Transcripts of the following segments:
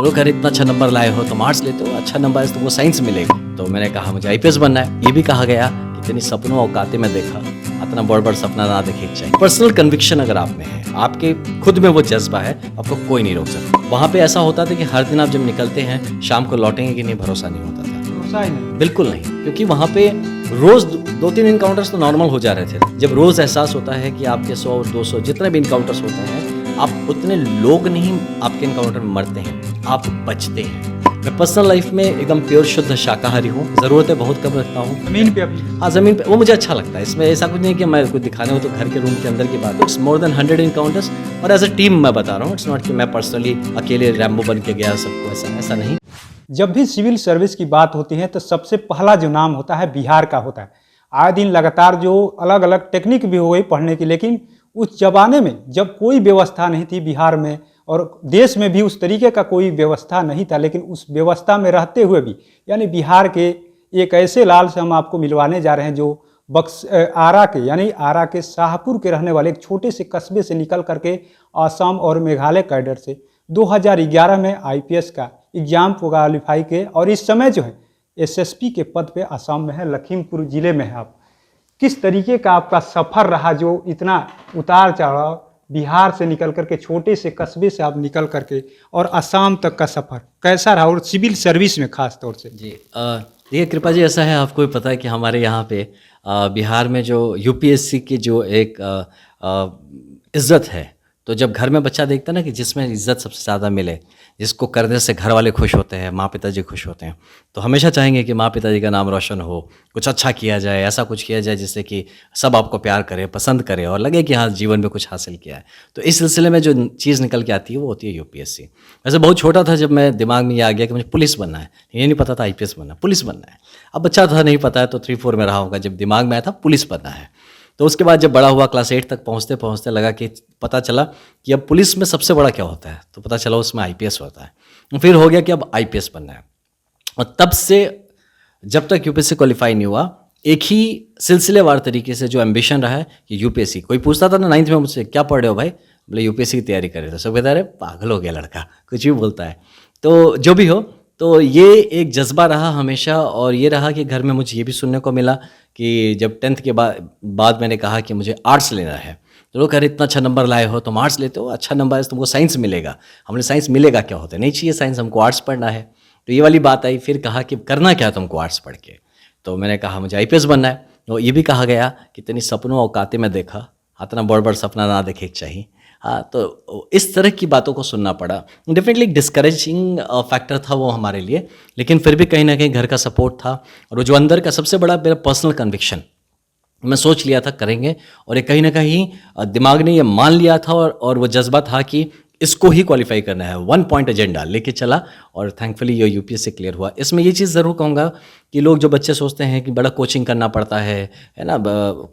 वो कह रहे इतना अच्छा नंबर लाए हो, तुम आर्ट्स लेते हो, अच्छा नंबर है तुमको साइंस मिलेगा। तो मैंने कहा मुझे आईपीएस बनना है। ये भी कहा गया कि तेरी सपनों औकाते में देखा, इतना बड़ सपना ना देखे चाहिए। पर्सनल कन्विक्शन अगर आप में है, आपके खुद में वो जज्बा है, आपको कोई नहीं रोक सकता। वहाँ पे ऐसा होता था कि हर दिन आप जब निकलते हैं शाम को लौटेंगे कि नहीं, भरोसा नहीं होता था। भरोसा ही नहीं। बिल्कुल नहीं, क्योंकि वहाँ पे रोज 2-3 इनकाउंटर्स तो नॉर्मल हो जा रहे थे। जब रोज एहसास होता है कि आपके 100 और 200 जितने भी इनकाउंटर्स होते हैं, आप उतने लोग नहीं आपके इनकाउंटर में मरते हैं, आप बचते हैं। मैं पर्सनल लाइफ में एकदम प्योर शुद्ध शाकाहारी हूँ, ज़रूरतें बहुत कम रखता हूँ। जमीन पे अपनी हाँ, ज़मीन पे वो मुझे अच्छा लगता है। इसमें ऐसा कुछ नहीं कि मैं कुछ दिखाने हो तो घर के रूम के अंदर की बात है। इट्स मोर देन 100 इनकाउंटर्स और एज अ टीम मैं बता रहा हूँ। इट्स नॉट कि मैं पर्सनली अकेले रैम्बो बन के गया सबको, ऐसा नहीं। जब भी सिविल सर्विस की बात होती है तो सबसे पहला जो नाम होता है बिहार का होता है। आए दिन लगातार जो अलग अलग टेक्निक भी हो गई पढ़ने की, लेकिन उस जमाने में जब कोई व्यवस्था नहीं थी बिहार में और देश में भी उस तरीके का कोई व्यवस्था नहीं था, लेकिन उस व्यवस्था में रहते हुए भी यानी बिहार के एक ऐसे लाल से हम आपको मिलवाने जा रहे हैं जो आरा के यानी आरा के शाहपुर के रहने वाले एक छोटे से कस्बे से निकल करके असम और मेघालय कैडर से 2011 में आईपीएस का एग्जाम क्वालिफाई के और इस समय जो है एसएसपी के पद पे असम में है, लखीमपुर जिले में है। आप किस तरीके का आपका सफ़र रहा जो इतना उतार चढ़ाव, बिहार से निकल करके छोटे से कस्बे से आप निकल करके और असम तक का सफ़र कैसा रहा, और सिविल सर्विस में खास तौर से? जी देखिए कृपा जी, ऐसा है, आपको भी पता है कि हमारे यहाँ पे बिहार में जो यूपीएससी की जो एक इज़्ज़त है, तो जब घर में बच्चा देखता है ना कि जिसमें इज़्ज़त सबसे ज़्यादा मिले, जिसको करने से घर वाले खुश होते हैं, माँ पिताजी खुश होते हैं, तो हमेशा चाहेंगे कि माँ पिताजी का नाम रोशन हो, कुछ अच्छा किया जाए, ऐसा कुछ किया जाए जिससे कि सब आपको प्यार करे, पसंद करे और लगे कि हाँ जीवन में कुछ हासिल किया है। तो इस सिलसिले में जो चीज़ निकल के आती है वो होती है यूपीएससी। वैसे बहुत छोटा था जब मैं दिमाग में ये आ गया कि मुझे पुलिस बनना है, ये नहीं पता था आईपीएस बनना, पुलिस बनना है। अब बच्चा था, नहीं पता है, तो 3-4 में रहा होगा जब दिमाग में आया था पुलिस बनना है। तो उसके बाद जब बड़ा हुआ, क्लास 8 तक पहुँचते पहुँचते लगा कि पता चला कि अब पुलिस में सबसे बड़ा क्या होता है, तो पता चला उसमें आईपीएस होता है। फिर हो गया कि अब आईपीएस बनना है, और तब से जब तक यूपीएससी क्वालिफाई नहीं हुआ, एक ही सिलसिलेवार तरीके से जो एम्बिशन रहा है कि यूपीएससी। कोई पूछता था ना 9th में मुझसे, क्या पढ़ रहे हो भाई, बोले यूपीएससी की तैयारी कर रहे थे। सब कहता अरे पागल हो गया लड़का, कुछ भी बोलता है। तो जो भी हो, तो ये एक जज्बा रहा हमेशा, और ये रहा कि घर में मुझे ये भी सुनने को मिला कि जब 10th के बाद मैंने कहा कि मुझे आर्ट्स लेना है, तो लोग कह रहे इतना अच्छा नंबर लाए हो, तुम आर्ट्स लेते हो, अच्छा नंबर है तुमको साइंस मिलेगा। हमने साइंस मिलेगा क्या होता है, नहीं चाहिए साइंस, हमको आर्ट्स पढ़ना है। तो ये वाली बात आई। फिर कहा कि करना क्या तुमको आर्ट्स पढ़ के, तो मैंने कहा मुझे आईपीएस बनना है। और ये भी कहा गया कि तेरी सपनों औकाते में देखा, इतना बड़ सपना ना देखे चाहिए। हाँ, तो इस तरह की बातों को सुनना पड़ा। डेफिनेटली डिस्करेजिंग फैक्टर था वो हमारे लिए, लेकिन फिर भी कहीं ना कहीं घर का सपोर्ट था, और वो जो अंदर का सबसे बड़ा मेरा पर्सनल कन्विक्शन, मैं सोच लिया था करेंगे, और ये कहीं ना कहीं दिमाग ने ये मान लिया था, और वो जज्बा था कि इसको ही क्वालिफाई करना है। 1 पॉइंट एजेंडा लेके चला, और थैंकफुली ये यूपीएससी क्लियर हुआ। इसमें ये चीज़ ज़रूर कहूँगा कि लोग जो बच्चे सोचते हैं कि बड़ा कोचिंग करना पड़ता है ना,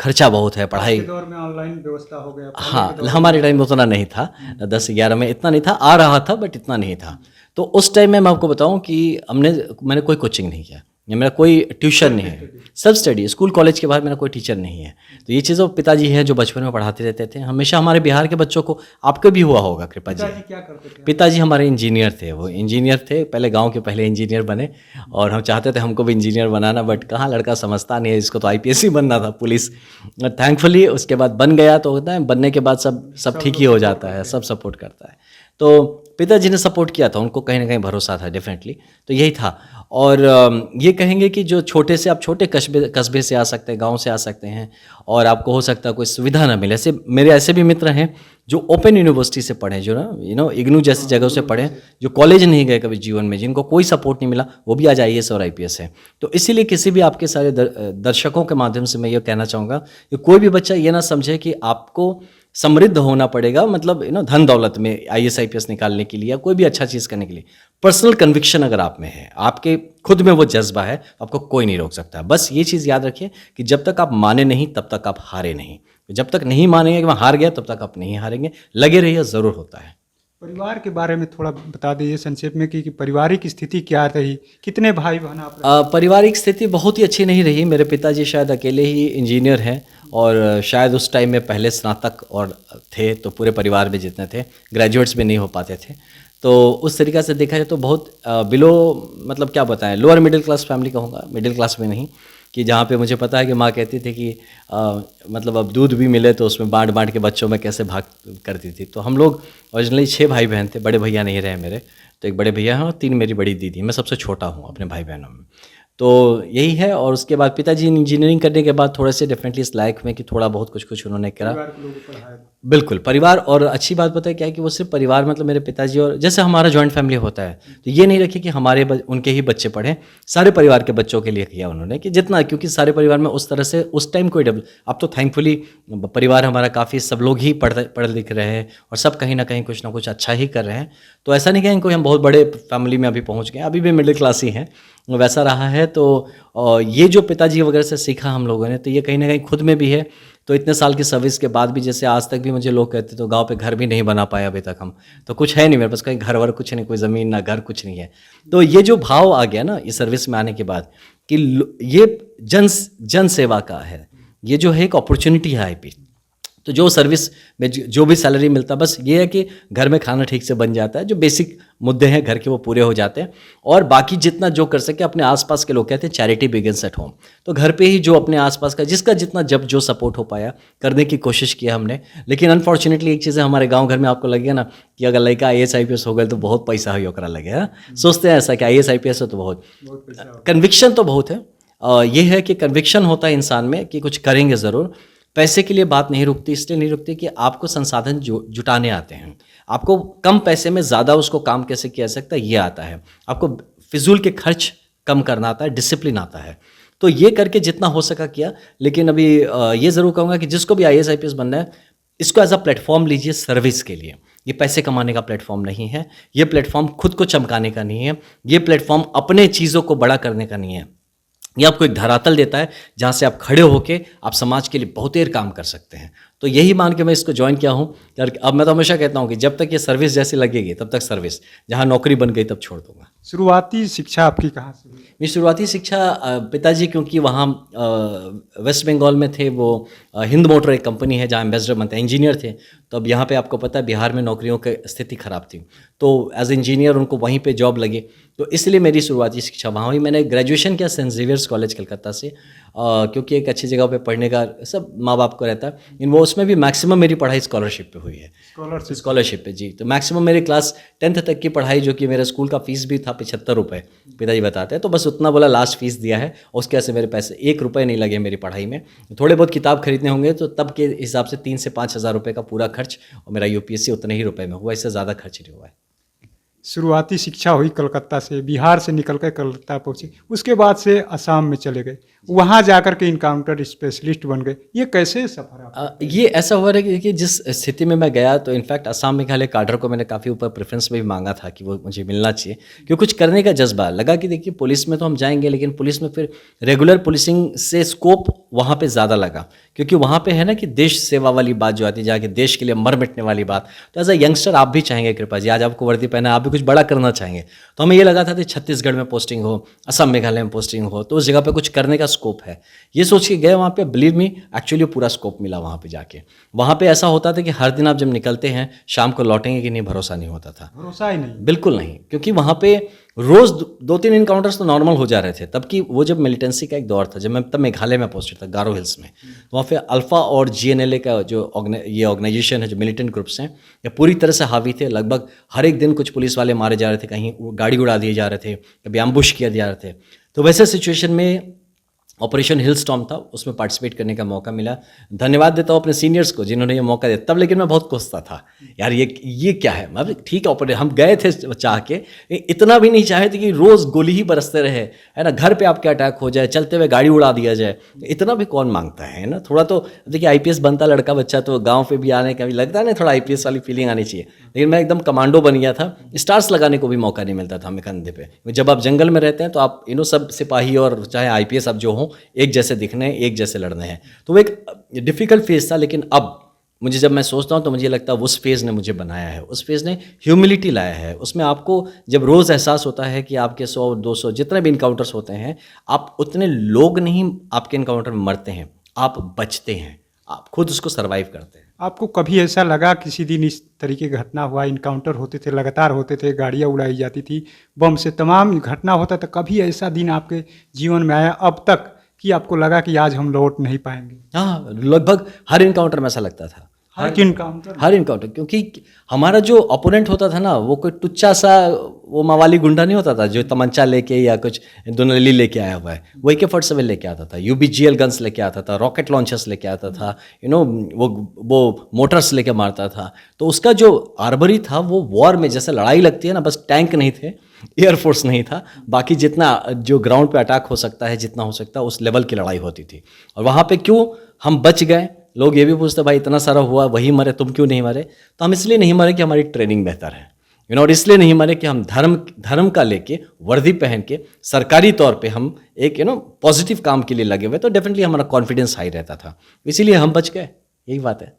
खर्चा बहुत है, पढ़ाई के दौर में ऑनलाइन व्यवस्था हो गया। हाँ, हमारे टाइम में उतना नहीं था, 10-11 में इतना नहीं था, आ रहा था बट इतना नहीं था। तो उस टाइम में मैं आपको बताऊं कि मैंने कोई कोचिंग नहीं किया, या मेरा कोई ट्यूशन नहीं है, सेल्फ स्टडी। स्कूल कॉलेज के बाद मेरा कोई टीचर नहीं है। तो ये चीज़ वो पिताजी हैं जो बचपन में पढ़ाते रहते थे हमेशा हमारे बिहार के बच्चों को। आपको भी हुआ होगा कृपा जी। क्या करते थे? पिताजी हमारे इंजीनियर थे, वो इंजीनियर थे, पहले गांव के पहले इंजीनियर बने, और हम चाहते थे हमको भी इंजीनियर बनाना, बट कहाँ लड़का समझता नहीं है, इसको तो आईपीएस ही बनना था, पुलिस। थैंकफुली उसके बाद बन गया, तो होता है बनने के बाद सब ठीक ही हो जाता है, सब सपोर्ट करता है। तो पिताजी ने सपोर्ट किया था, उनको कहीं ना कहीं भरोसा था डेफिनेटली, तो यही था। और ये कहेंगे कि जो छोटे से आप छोटे कस्बे से आ सकते हैं, गांव से आ सकते हैं, और आपको हो सकता है कोई सुविधा ना मिले। ऐसे मेरे ऐसे भी मित्र हैं जो ओपन यूनिवर्सिटी से पढ़े, जो ना इग्नू जैसी जगहों से पढ़े, जो कॉलेज नहीं गए कभी जीवन में, जिनको कोई सपोर्ट नहीं मिला, वो भी आज आईएएस और आईपीएस है। तो इसीलिए किसी भी आपके सारे दर्शकों के माध्यम से मैं ये कहना चाहूँगा कि कोई भी बच्चा ये ना समझे कि आपको समृद्ध होना पड़ेगा, मतलब धन दौलत में आईएएस आईपीएस निकालने के लिए या कोई भी अच्छा चीज़ करने के लिए। पर्सनल कन्विक्शन अगर आप में है, आपके खुद में वो जज्बा है, आपको कोई नहीं रोक सकता। बस ये चीज़ याद रखिए कि जब तक आप माने नहीं तब तक आप हारे नहीं। जब तक नहीं मानेंगे कि मैं हार गया, तब तक आप नहीं हारेंगे। लगे रहिए, ज़रूर होता है। परिवार के बारे में थोड़ा बता दीजिए संक्षेप में कि पारिवारिक स्थिति क्या रही, कितने भाई बहन आप? पारिवारिक स्थिति बहुत ही अच्छी नहीं रही। मेरे पिताजी शायद अकेले ही इंजीनियर हैं, और शायद उस टाइम में पहले स्नातक और थे, तो पूरे परिवार में जितने थे ग्रेजुएट्स भी नहीं हो पाते थे। तो उस तरीक़ा से देखा जाए तो बहुत बिलो, मतलब क्या बताएं, लोअर मिडिल क्लास फैमिली कहूँगा, मिडिल क्लास में नहीं, कि जहाँ पे मुझे पता है कि माँ कहती थी कि मतलब अब दूध भी मिले तो उसमें बाँट बाँट के बच्चों में कैसे भाग करती थी। तो हम लोग ओरिजिनली 6 भाई बहन थे, बड़े भैया नहीं रहे मेरे, तो एक बड़े भैया हैं और 3 मेरी बड़ी दीदी, मैं सबसे छोटा हूँ अपने भाई बहनों में। तो यही है। और उसके बाद पिताजी इंजीनियरिंग करने के बाद थोड़े से डेफिनेटली इस लायक में कि थोड़ा बहुत कुछ उन्होंने करा। बिल्कुल परिवार, और अच्छी बात पता है क्या है कि वो सिर्फ परिवार मतलब मेरे पिताजी, और जैसे हमारा जॉइंट फैमिली होता है तो ये नहीं रखी कि हमारे उनके ही बच्चे पढ़ें, सारे परिवार के बच्चों के लिए किया उन्होंने कि जितना, क्योंकि सारे परिवार में उस तरह से उस टाइम कोई अब तो थैंकफुली परिवार हमारा काफ़ी, सब लोग ही पढ़ लिख रहे हैं और सब कहीं ना कहीं कुछ ना कुछ अच्छा ही कर रहे हैं। तो ऐसा नहीं कहें कोई हम बहुत बड़े फैमिली में अभी पहुँच गए, अभी भी मिडिल क्लास ही हैं, वैसा रहा है। तो ये जो पिताजी वगैरह से सीखा हम लोगों ने, तो ये कहीं ना कहीं खुद में भी है। तो इतने साल की सर्विस के बाद भी, जैसे आज तक भी मुझे लोग कहते तो गांव पे घर भी नहीं बना पाए अभी तक हम, तो कुछ है नहीं मेरे पास, कहीं घर वर कुछ नहीं, कोई ज़मीन ना घर, कुछ नहीं है। तो ये जो भाव आ गया ना इस सर्विस में आने के बाद कि ये जन सेवा का है, ये जो है एक अपॉर्चुनिटी है आईपी। तो जो सर्विस में जो भी सैलरी मिलता, बस ये है कि घर में खाना ठीक से बन जाता है, जो बेसिक मुद्दे हैं घर के वो पूरे हो जाते हैं, और बाकी जितना जो कर सके अपने आसपास के, लोग कहते हैं चैरिटी बिगिंस एट होम, तो घर पे ही जो अपने आसपास का जिसका जितना जब जो सपोर्ट हो पाया करने की कोशिश किया हमने। लेकिन अनफॉर्चुनेटली एक चीज़ है, हमारे गाँव घर में आपको लगेगा ना कि अगर लड़का IAS IPS हो गए तो बहुत पैसा ही ओकरा लगे, है सोचते हैं ऐसा कि IAS IPS हो तो बहुत कन्विक्शन तो बहुत है। ये है कि कन्विक्शन होता है इंसान में कि कुछ करेंगे ज़रूर। पैसे के लिए बात नहीं रुकती, इसलिए नहीं रुकती कि आपको संसाधन जुटाने आते हैं, आपको कम पैसे में ज़्यादा उसको काम कैसे किया जा सकता है ये आता है, आपको फिजूल के खर्च कम करना आता है, डिसिप्लिन आता है। तो ये करके जितना हो सका किया। लेकिन अभी ये ज़रूर कहूँगा कि जिसको भी IAS IPS बनना है, इसको एज अ प्लेटफॉर्म लीजिए सर्विस के लिए। ये पैसे कमाने का प्लेटफॉर्म नहीं है, ये प्लेटफॉर्म खुद को चमकाने का नहीं है, ये प्लेटफॉर्म अपने चीज़ों को बड़ा करने का नहीं है। ये आपको एक धरातल देता है जहाँ से आप खड़े होके आप समाज के लिए बहुत देर काम कर सकते हैं। तो यही मान के मैं इसको ज्वाइन किया हूँ। अब मैं तो हमेशा कहता हूँ कि जब तक ये सर्विस जैसी लगेगी तब तक सर्विस, जहाँ नौकरी बन गई तब छोड़ दूंगा। शुरुआती शिक्षा आपकी कहाँ से हुई? मेरी शुरुआती शिक्षा पिताजी, क्योंकि वहाँ वेस्ट बंगाल में थे, वो हिंद मोटर एक कंपनी है जहाँ एम्बेसडर बनते हैं, इंजीनियर थे। तो अब यहाँ पे आपको पता है बिहार में नौकरियों की स्थिति ख़राब थी, तो एज इंजीनियर उनको वहीं पे जॉब लगी, तो इसलिए मेरी शुरुआती शिक्षा वहाँ हुई। मैंने ग्रेजुएशन किया सेंट जेवियर्स कॉलेज कलकत्ता से, क्योंकि एक अच्छी जगह पे पढ़ने का सब माँ बाप को रहता है, इन वो उसमें भी मैक्सिमम मेरी पढ़ाई स्कॉलरशिप पे हुई है। स्कॉलरशिप पे जी। तो मैक्सिमम मेरे क्लास 10th तक की पढ़ाई, जो कि मेरे स्कूल का फीस भी था 75 रुपये, पिताजी बताते हैं, तो बस उतना बोला लास्ट फीस दिया है, उसके वजह से मेरे पैसे 1 रुपये नहीं लगे मेरी पढ़ाई में। थोड़े बहुत किताब खरीदने होंगे तो तब के हिसाब से 3 से 5 हज़ार रुपये का पूरा खर्च, और मेरा UPSC उतने ही रुपये में हुआ, इससे ज़्यादा खर्च नहीं हुआ है। शुरुआती शिक्षा हुई कलकत्ता से, बिहार से निकल कर कलकत्ता पहुँचे, उसके बाद से असम में चले गए, वहाँ जाकर के इनकाउंटर स्पेशलिस्ट बन गए। ये कैसे सफ़र आपका? ये ऐसा हुआ है कि जिस स्थिति में मैं गया, तो इनफैक्ट असम मेघालय काडर को मैंने काफ़ी ऊपर प्रेफरेंस में भी मांगा था कि वो मुझे मिलना चाहिए, क्योंकि कुछ करने का जज्बा लगा कि देखिए पुलिस में तो हम जाएंगे, लेकिन पुलिस में फिर रेगुलर पुलिसिंग से स्कोप वहाँ पे ज़्यादा लगा, क्योंकि वहाँ पे है ना कि देश सेवा वाली बात जो आती है, जाके देश के लिए मर मिटने वाली बात। तो एज अ यंगस्टर आप भी चाहेंगे कृपा जी, आज आपको वर्दी पहना, आप भी कुछ बड़ा करना चाहेंगे। तो हमें ये लगा था कि छत्तीसगढ़ में पोस्टिंग हो, असम मेघालय में पोस्टिंग हो, तो उस जगह पे कुछ करने का स्कोप है, ये सोच के गए वहाँ पे। बिलीव मी, एक्चुअली पूरा स्कोप मिला वहाँ पे जाके। वहाँ पे ऐसा होता था कि हर दिन आप जब निकलते हैं शाम को लौटेंगे कि नहीं, भरोसा नहीं होता था, भरोसा ही नहीं, बिल्कुल नहीं, क्योंकि वहाँ पे रोज़ 2-3 इनकाउंटर्स तो नॉर्मल हो जा रहे थे। तब की वो जब मिलिटेंसी का एक दौर था, जब मैं तब मेघालय में पोस्टेड था, गारो हिल्स में, तो वहाँ पे अल्फा और GNLA का जो ये ऑर्गेनाइजेशन है, जो मिलिटेंट ग्रुप्स हैं, ये पूरी तरह से हावी थे। लगभग हर एक दिन कुछ पुलिस वाले मारे जा रहे थे, कहीं गाड़ी उड़ा दिए जा रहे थे, कभी एम्बुश किया जा रहे थे। तो वैसे सिचुएशन में ऑपरेशन हिल स्टॉर्म था, उसमें पार्टिसिपेट करने का मौका मिला। धन्यवाद देता हूँ अपने सीनियर्स को जिन्होंने ये मौका दिया तब, लेकिन मैं बहुत कोसता था यार, ये क्या है। मतलब ठीक है, हम गए थे चाह के, इतना भी नहीं चाहे थे कि रोज़ गोली ही बरसते रहे, है ना, घर पे आपके अटैक हो जाए, चलते हुए गाड़ी उड़ा दिया जाए, इतना भी कौन मांगता है ना। थोड़ा तो देखिए IPS बनता लड़का बच्चा तो गाँव पे भी आने का भी लगता है ना, थोड़ा IPS वाली फीलिंग आनी चाहिए। लेकिन मैं एकदम कमांडो बन गया था, स्टार्स लगाने को भी मौका नहीं मिलता था हमें कंधे पे। जब आप जंगल में रहते हैं तो आप सब सिपाही और चाहे IPS अब जो हों एक जैसे दिखने हैं, एक जैसे लड़ने हैं, तो वो एक डिफ़िकल्ट फेज़ था। लेकिन अब मुझे जब मैं सोचता हूँ तो मुझे लगता है उस फेज़ ने मुझे बनाया है, उस फेज़ ने ह्यूमिलिटी लाया है। उसमें आपको जब रोज़ एहसास होता है कि आपके 100-200 जितने भी इनकाउंटर्स होते हैं, आप उतने लोग नहीं आपके इनकाउंटर में मरते हैं, आप बचते हैं, आप खुद उसको सर्वाइव करते हैं। आपको कभी ऐसा लगा किसी दिन इस तरीके की घटना हुआ, इनकाउंटर होते थे, लगातार होते थे, गाड़ियाँ उड़ाई जाती थी, बम से तमाम घटना होता था, कभी ऐसा दिन आपके जीवन में आया अब तक कि आपको लगा कि आज हम लौट नहीं पाएंगे? हाँ, लगभग हर इनकाउंटर में ऐसा लगता था। हर इनकाउंटर, क्योंकि हमारा जो अपोनेंट होता था ना, वो कोई टुच्चा सा वो मवाली गुंडा नहीं होता था जो तमंचा लेके या कुछ दुनली लेके आया हुआ है। वो AK-47 लेके आता था, UBGL गन्स लेके आता था, रॉकेट लॉन्चर्स लेके आता था, वो मोटर्स लेके मारता था। तो उसका जो आर्मरी था वो वॉर में जैसे लड़ाई लगती है ना, बस टैंक नहीं थे, एयरफोर्स नहीं था, बाकी जितना जो ग्राउंड पे अटैक हो सकता है, जितना हो सकता है उस लेवल की लड़ाई होती थी। और वहाँ पे क्यों हम बच गए, लोग ये भी पूछते भाई इतना सारा हुआ, वही मरे, तुम क्यों नहीं मरे? तो हम इसलिए नहीं मरे कि हमारी ट्रेनिंग बेहतर है, और इसलिए नहीं मरे कि हम धर्म का लेके वर्दी पहन के सरकारी तौर पे हम एक पॉजिटिव काम के लिए लगे हुए, तो डेफिनेटली हमारा कॉन्फिडेंस हाई रहता था, इसीलिए हम बच गए, यही बात है।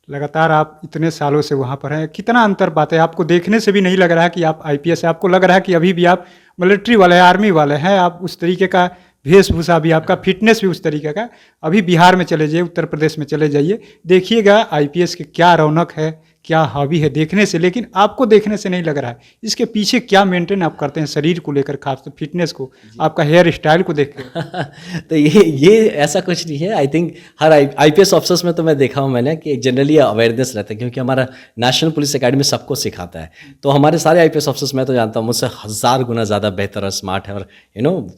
लगातार आप इतने सालों से वहाँ पर हैं, कितना अंतर पाते हैं? आपको देखने से भी नहीं लग रहा है कि आप IPS है, आपको लग रहा है कि अभी भी आप मिलिट्री वाले हैं, आर्मी वाले हैं, आप उस तरीके का वेशभूषा भी, आपका फिटनेस भी उस तरीके का। अभी बिहार में चले जाइए, उत्तर प्रदेश में चले जाइए, देखिएगा IPS की क्या रौनक है, क्या हॉबी है देखने से, लेकिन आपको देखने से नहीं लग रहा है। इसके पीछे क्या मेंटेन आप करते हैं शरीर को लेकर, खासकर फिटनेस को, आपका हेयर स्टाइल को देख के? तो ये ऐसा कुछ नहीं है। I think her IPS officers में तो मैं देखा हूँ मैंने कि जनरली अवेयरनेस रहता है, क्योंकि हमारा नेशनल पुलिस अकेडमी सबको सिखाता है। तो हमारे सारे IPS ऑफिसर्स मैं तो जानता हूँ मुझसे 1000 गुना ज़्यादा बेहतर और स्मार्ट है और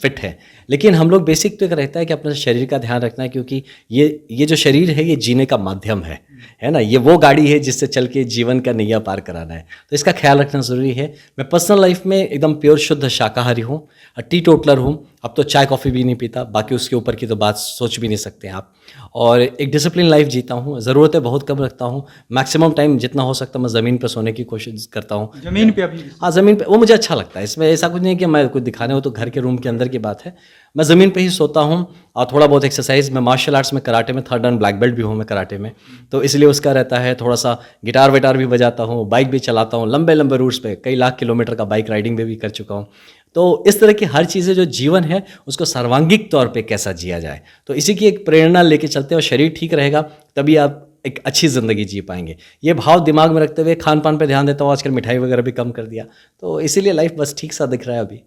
फिट है। लेकिन हम लोग बेसिक तो एक रहता है कि अपने शरीर का ध्यान रखना है, क्योंकि ये जो शरीर है ये जीने का माध्यम है ना, ये वो गाड़ी है जिससे चल के जीवन का नैया पार कराना है, तो इसका ख्याल रखना ज़रूरी है। मैं पर्सनल लाइफ में एकदम प्योर शुद्ध शाकाहारी हूँ, टी टोटलर हूँ, अब तो चाय कॉफ़ी भी नहीं पीता, बाकी उसके ऊपर की तो बात सोच भी नहीं सकते आप। और एक डिसिप्लिन लाइफ जीता हूँ, ज़रूरतें बहुत कम रखता हूँ, मैक्सिमम टाइम जितना हो सकता मैं ज़मीन पर सोने की कोशिश करता हूँ। जमीन पे अभी? हाँ, ज़मीन पे, वो मुझे अच्छा लगता है। इसमें ऐसा कुछ नहीं है कि मैं कुछ दिखाने हो, तो घर के रूम के अंदर की बात है, मैं ज़मीन पे ही सोता हूँ। और थोड़ा बहुत एक्सरसाइज, मैं मार्शल आर्ट्स में, कराटे में 3rd ब्लैक बेल्ट भी हूँ मैं कराटे में, तो इसलिए उसका रहता है। थोड़ा सा गिटार विटार भी बजाता हूँ, बाइक भी चलाता हूँ, लंबे लंबे रूट्स पे कई लाख किलोमीटर का बाइक राइडिंग भी कर चुका हूँ। तो इस तरह की हर चीज़ें, जो जीवन है उसको सर्वांगीण तौर पे कैसा जिया जाए, तो इसी की एक प्रेरणा लेके चलते हैं। और शरीर ठीक रहेगा तभी आप एक अच्छी ज़िंदगी जी पाएंगे। ये भाव दिमाग में रखते हुए खान पान पे ध्यान देता हूँ, आजकल मिठाई वगैरह भी कम कर दिया, तो इसीलिए लाइफ बस ठीक सा दिख रहा है अभी।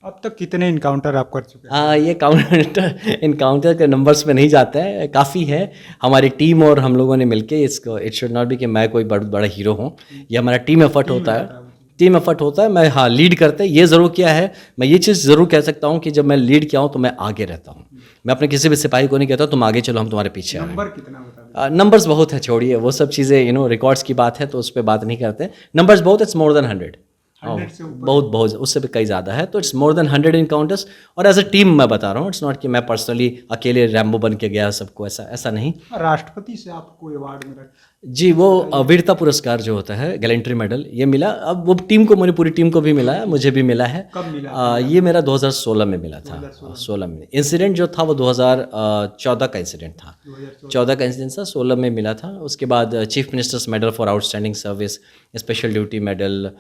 अब तक कितने इनकाउंटर आप कर चुके हैं? हाँ, ये इनकाउंटर के नंबर्स में नहीं जाते हैं, काफ़ी है। हमारी टीम और हम लोगों ने मिलके इसको, इट शुड नॉट बी कि मैं कोई बड़ा हीरो हूँ, ये हमारा टीम एफर्ट होता है। मैं, हाँ, लीड करते हैं। ये ज़रूर किया है, मैं ये चीज़ ज़रूर कह सकता हूँ कि जब मैं लीड किया हूँ तो मैं आगे रहता हूँ। मैं अपने किसी भी सिपाही को नहीं कहता तुम आगे चलो, हम तुम्हारे पीछे आ रहे हैं। नंबर कितना होता है? नंबर्स बहुत है, छोड़िए वो सब चीज़ें, रिकॉर्ड्स की बात है तो उस पर बात नहीं करते। नंबर्स बहुत, इट्स मोर देन 100, बहुत उससे भी कई ज़्यादा है, तो इट्स मोर देन 100 इनकाउंटर्स। और एज अ टीम मैं बता रहा हूँ, इट्स नॉट कि मैं पर्सनली अकेले रैम्बो बन के गया सबको, ऐसा नहीं। राष्ट्रपति से आपको अवार्ड मिला? जी, वो वीरता पुरस्कार जो होता है, गैलेंट्री मेडल, ये मिला। अब वो टीम को, मेरी पूरी टीम को भी मिला है, मुझे भी मिला है। कब मिला? ये मेरा 2016 में मिला था। 16 में इंसिडेंट जो था वो 2014 का इंसिडेंट था, 14 का इंसिडेंट था, 16 में मिला था। उसके बाद chief ministers medal for outstanding service, special duty medal,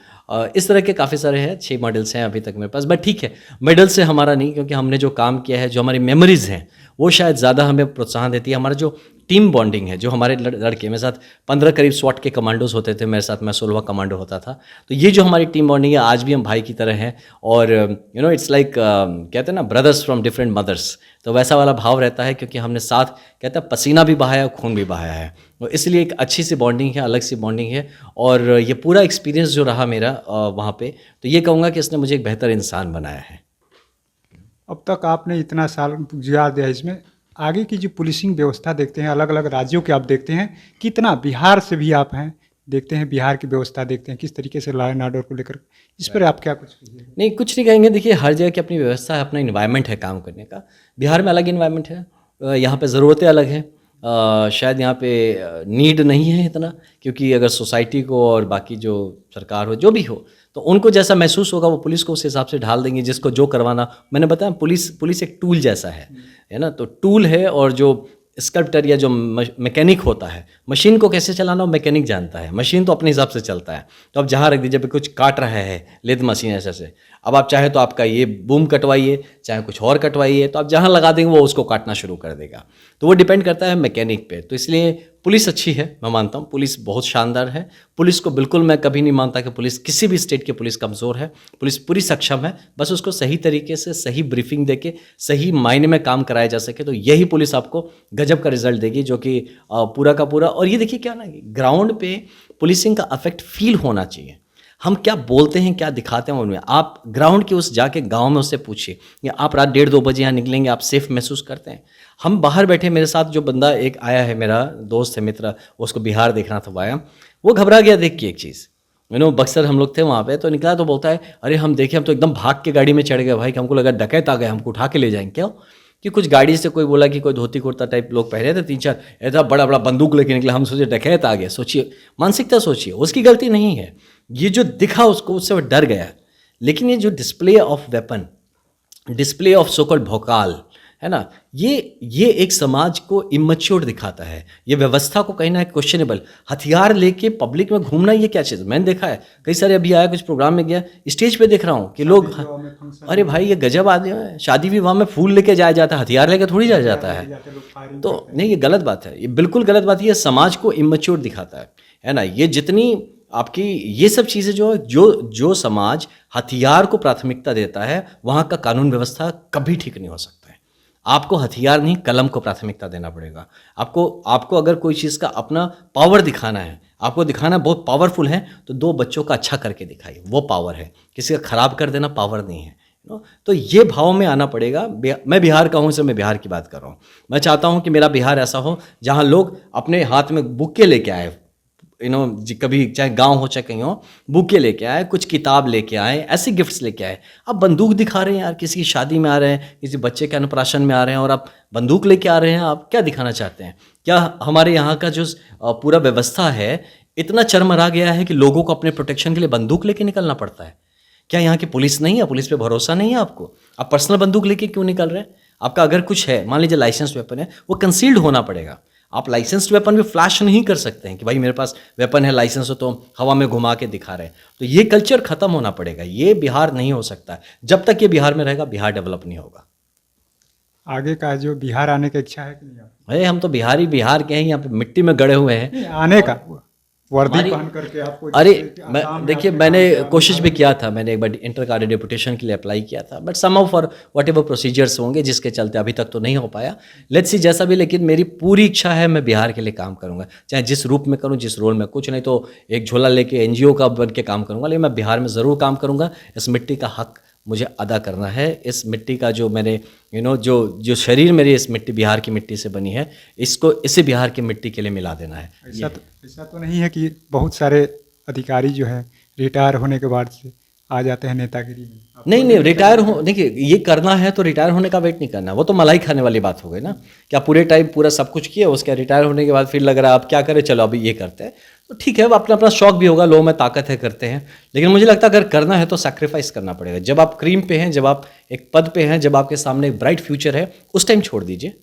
इस तरह के काफ़ी सारे हैं, 6 मेडल्स हैं अभी तक मेरे पास। बट ठीक है, मेडल से हमारा नहीं, क्योंकि हमने जो काम किया है, जो हमारी मेमोरीज़ हैं, वो शायद ज़्यादा हमें प्रोत्साहन देती है। हमारा जो टीम बॉन्डिंग है, जो हमारे लड़के, मेरे साथ 15 करीब SWAT के कमांडोज होते थे मेरे साथ, मैं 16वां कमांडो होता था। तो ये जो हमारी टीम बॉन्डिंग है, आज भी हम भाई की तरह हैं। और इट्स लाइक, कहते हैं ना, ब्रदर्स फ्रॉम डिफरेंट मदर्स, तो वैसा वाला भाव रहता है, क्योंकि हमने साथ, कहते हैं, पसीना भी बहाया, खून भी बहाया है, तो इसलिए एक अच्छी सी बॉन्डिंग है, अलग सी बॉन्डिंग है। और ये पूरा एक्सपीरियंस जो रहा मेरा वहाँ पे, तो ये कहूँगा कि इसने मुझे एक बेहतर इंसान बनाया है। अब तक आपने इतना साल गुजार दिया, इसमें आगे की जो पुलिसिंग व्यवस्था देखते हैं, अलग अलग राज्यों के आप देखते हैं, कितना बिहार से भी आप हैं, देखते हैं बिहार की व्यवस्था देखते हैं, किस तरीके से लॉ एंड ऑर्डर को लेकर, इस पर आप क्या कुछ कहिए? नहीं, कुछ नहीं कहेंगे। देखिए, हर जगह की अपनी व्यवस्था है, अपना इन्वायरमेंट है काम करने का। बिहार में अलग इन्वायरमेंट है, यहाँ पे ज़रूरतें अलग हैं। शायद यहाँ पे नीड नहीं है इतना, क्योंकि अगर सोसाइटी को और बाकी जो सरकार हो, जो भी हो, तो उनको जैसा महसूस होगा वो पुलिस को उस हिसाब से ढाल देंगे, जिसको जो करवाना। मैंने बताया, पुलिस एक टूल जैसा है ना, तो टूल है। और जो स्कल्प्टर या जो मैकेनिक होता है, मशीन को कैसे चलाना वो मैकेनिक जानता है, मशीन तो अपने हिसाब से चलता है। तो अब जहाँ रख दीजिए, जब कुछ काट रहा है लेद मशीन ऐसे, अब आप चाहे तो आपका ये बूम कटवाइए, चाहे कुछ और कटवाइए, तो आप जहाँ लगा देंगे वो उसको काटना शुरू कर देगा। तो वो डिपेंड करता है मैकेनिक पे। तो इसलिए पुलिस अच्छी है, मैं मानता हूँ पुलिस बहुत शानदार है। पुलिस को बिल्कुल मैं कभी नहीं मानता कि पुलिस, किसी भी स्टेट की पुलिस कमज़ोर है। पुलिस पूरी सक्षम है, बस उसको सही तरीके से सही ब्रीफिंग देके सही मायने में काम कराया जा सके तो यही पुलिस आपको गजब का रिजल्ट देगी, जो कि पूरा का पूरा। और ये देखिए क्या ना, ग्राउंड पे पुलिसिंग का इफेक्ट फील होना चाहिए। हम क्या बोलते हैं, क्या दिखाते हैं उनमें, आप ग्राउंड के उस जाके गांव में उससे पूछिए, या आप रात 1:30-2 बजे यहाँ निकलेंगे, आप सेफ महसूस करते हैं? हम बाहर बैठे, मेरे साथ जो बंदा एक आया है, मेरा दोस्त है, मित्र, उसको बिहार देखना था आया, वो घबरा गया देख के एक चीज़। बक्सर हम लोग थे वहाँ पे, तो निकला तो बोलता है, अरे हम देखे, हम तो एकदम भाग के गाड़ी में चढ़ गए भाई, कि हमको लगा डकैत आ गए, हमको उठा के ले जाएंगे। क्यों? कि कुछ गाड़ी से कोई बोला कि कोई धोती कुर्ता टाइप लोग पहने थे, 3-4 ऐसा बड़ा बड़ा बंदूक लेके निकला, हम सोचे डकैत आ गए। सोचिए, मानसिकता सोचिए, उसकी गलती नहीं है, ये जो दिखा उसको, उससे वो डर गया। लेकिन ये जो display of weapon, display of so called भौकाल है ना, ये एक समाज को इमैच्योर दिखाता है, ये व्यवस्था को कहीं ना क्वेश्चनेबल। हथियार लेके पब्लिक में घूमना, ये क्या चीज़, मैंने देखा है कई सारे, अभी आया कुछ प्रोग्राम में गया, स्टेज पे देख रहा हूँ कि लोग, अरे भाई ये गजब आदमी है, शादी विवाह में फूल लेके जाया जाता है, हथियार लेके थोड़ी जाया जाता है। तो नहीं, ये गलत बात है, ये बिल्कुल गलत बात है, ये समाज को इमैच्योर दिखाता है ना। ये जितनी आपकी ये सब चीज़ें जो समाज हथियार को प्राथमिकता देता है, वहाँ का कानून व्यवस्था कभी ठीक नहीं हो सकता है। आपको हथियार नहीं, कलम को प्राथमिकता देना पड़ेगा। आपको अगर कोई चीज़ का अपना पावर दिखाना है, आपको दिखाना बहुत पावरफुल है, तो 2 बच्चों का अच्छा करके दिखाइए, वो पावर है। किसी का खराब कर देना पावर नहीं है। तो ये भाव में आना पड़ेगा। मैं बिहार का हूँ, इसलिए मैं बिहार की बात कर रहा हूँ। मैं चाहता हूँ कि मेरा बिहार ऐसा हो जहाँ लोग अपने हाथ में बुक्के लेके आए, कभी चाहे गांव हो चाहे कहीं हो, बुके लेके आए, कुछ किताब लेके आए, ऐसे गिफ्ट्स लेके आए। आप बंदूक दिखा रहे हैं यार, किसी की शादी में आ रहे हैं, किसी बच्चे के अन्नप्राशन में आ रहे हैं, और आप बंदूक लेके आ रहे हैं, आप क्या दिखाना चाहते हैं? क्या हमारे यहाँ का जो पूरा व्यवस्था है इतना चरमरा गया है कि लोगों को अपने प्रोटेक्शन के लिए बंदूक लेके निकलना पड़ता है? क्या यहाँ की पुलिस नहीं है? पुलिस पे भरोसा नहीं है आपको? आप पर्सनल बंदूक लेके क्यों निकल रहे हैं? आपका अगर कुछ है, मान लीजिए लाइसेंस वेपन है, वो कंसील्ड होना पड़ेगा। आप लाइसेंस्ड वेपन भी फ्लैश नहीं कर सकते हैं कि भाई मेरे पास वेपन है, लाइसेंस हो, तो हवा में घुमा के दिखा रहे हैं। तो ये कल्चर खत्म होना पड़ेगा। ये बिहार नहीं हो सकता। जब तक ये बिहार में रहेगा, बिहार डेवलप नहीं होगा। आगे का जो बिहार आने की इच्छा है कि नहीं? अरे हम तो बिहार के हैं, यहाँ पे मिट्टी में गड़े हुए हैं। आने का वर्दी पहन करके आपको, अरे देखिए, मैंने कोशिश भी किया था, मैंने एक बार इंटर का डेपुटेशन के लिए अप्लाई किया था, but somehow for what ever procedures होंगे जिसके चलते अभी तक तो नहीं हो पाया। लेट्स सी जैसा भी, लेकिन मेरी पूरी इच्छा है, मैं बिहार के लिए काम करूंगा, चाहे जिस रूप में करूं, जिस रोल में। कुछ नहीं तो एक झोला लेके NGO का बन के काम करूंगा, लेकिन मैं बिहार में ज़रूर काम करूंगा। इस मिट्टी का हक मुझे अदा करना है। इस मिट्टी का जो मैंने जो शरीर मेरी इस मिट्टी, बिहार की मिट्टी से बनी है, इसको इसे बिहार की मिट्टी के लिए मिला देना है। ऐसा तो नहीं है कि बहुत सारे अधिकारी जो है रिटायर होने के बाद से आ जाते हैं नेतागिरी में? नहीं, रिटायर हो, देखिए ये करना है तो रिटायर होने का वेट नहीं करना, वो तो मलाई खाने वाली बात हो गई ना। क्या पूरे टाइम पूरा सब कुछ किया, उसके रिटायर होने के बाद फिर लग रहा है अब क्या करें, चलो अभी ये करते हैं, तो ठीक है, अपना अपना शौक भी होगा, लोगों में ताकत है, करते हैं। लेकिन मुझे लगता है अगर करना है तो सैक्रिफाइस करना पड़ेगा। जब आप क्रीम पे हैं, जब आप एक पद पे हैं, जब आपके सामने एक ब्राइट फ्यूचर है, उस टाइम छोड़ दीजिए,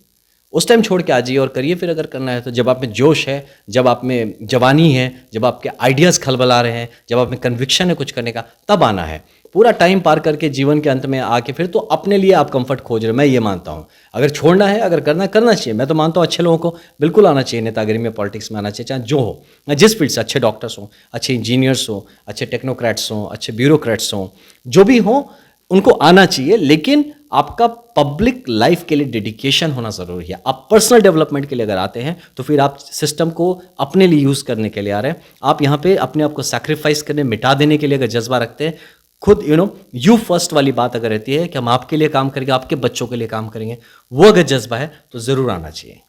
उस टाइम छोड़ के आ जाइए और करिए। फिर अगर करना है तो जब आप में जोश है, जब आप में जवानी है, जब आपके आइडियाज़ खलबला रहे हैं, जब आप में कन्विक्शन है कुछ करने का, तब आना है। पूरा टाइम पार करके जीवन के अंत में आके फिर तो अपने लिए आप कंफर्ट खोज रहे हैं। मैं ये मानता हूँ, अगर छोड़ना है, अगर करना चाहिए। मैं तो मानता हूँ अच्छे लोगों को बिल्कुल आना चाहिए, नेतागिरी में, पॉलिटिक्स में आना चाहिए, चाहे जो हो, जिस फील्ड से। अच्छे डॉक्टर्स हों, अच्छे इंजीनियर्स हों, अच्छे टेक्नोक्रेट्स हों, अच्छे ब्यूरोक्रेट्स हों, जो भी हों, उनको आना चाहिए। लेकिन आपका पब्लिक लाइफ के लिए डेडिकेशन होना ज़रूरी है। आप पर्सनल डेवलपमेंट के लिए अगर आते हैं तो फिर आप सिस्टम को अपने लिए यूज़ करने के लिए आ रहे हैं। आप यहाँ पे अपने आप को सैक्रिफाइस करने, मिटा देने के लिए अगर जज्बा रखते हैं, खुद यू फर्स्ट वाली बात अगर रहती है कि हम आपके लिए काम करेंगे, आपके बच्चों के लिए काम करेंगे, वो अगर जज्बा है तो ज़रूर आना चाहिए।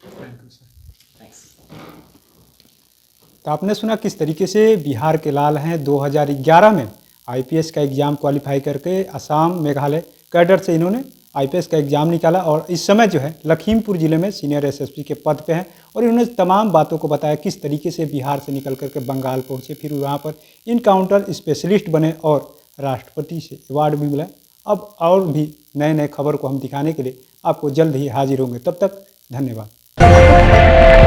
तो आपने सुना किस तरीके से बिहार के लाल हैं 2011 में IPS का एग्ज़ाम क्वालिफाई करके असम, मेघालय कैडर से इन्होंने IPS का एग्ज़ाम निकाला, और इस समय जो है लखीमपुर ज़िले में सीनियर SSP के पद पे हैं। और इन्होंने तमाम बातों को बताया, किस तरीके से बिहार से निकल करके बंगाल पहुँचे, फिर वहाँ पर इनकाउंटर स्पेशलिस्ट बने और राष्ट्रपति से अवार्ड भी मिला। अब और भी नए नए खबर को हम दिखाने के लिए आपको जल्द ही हाजिर होंगे। तब तक धन्यवाद। है।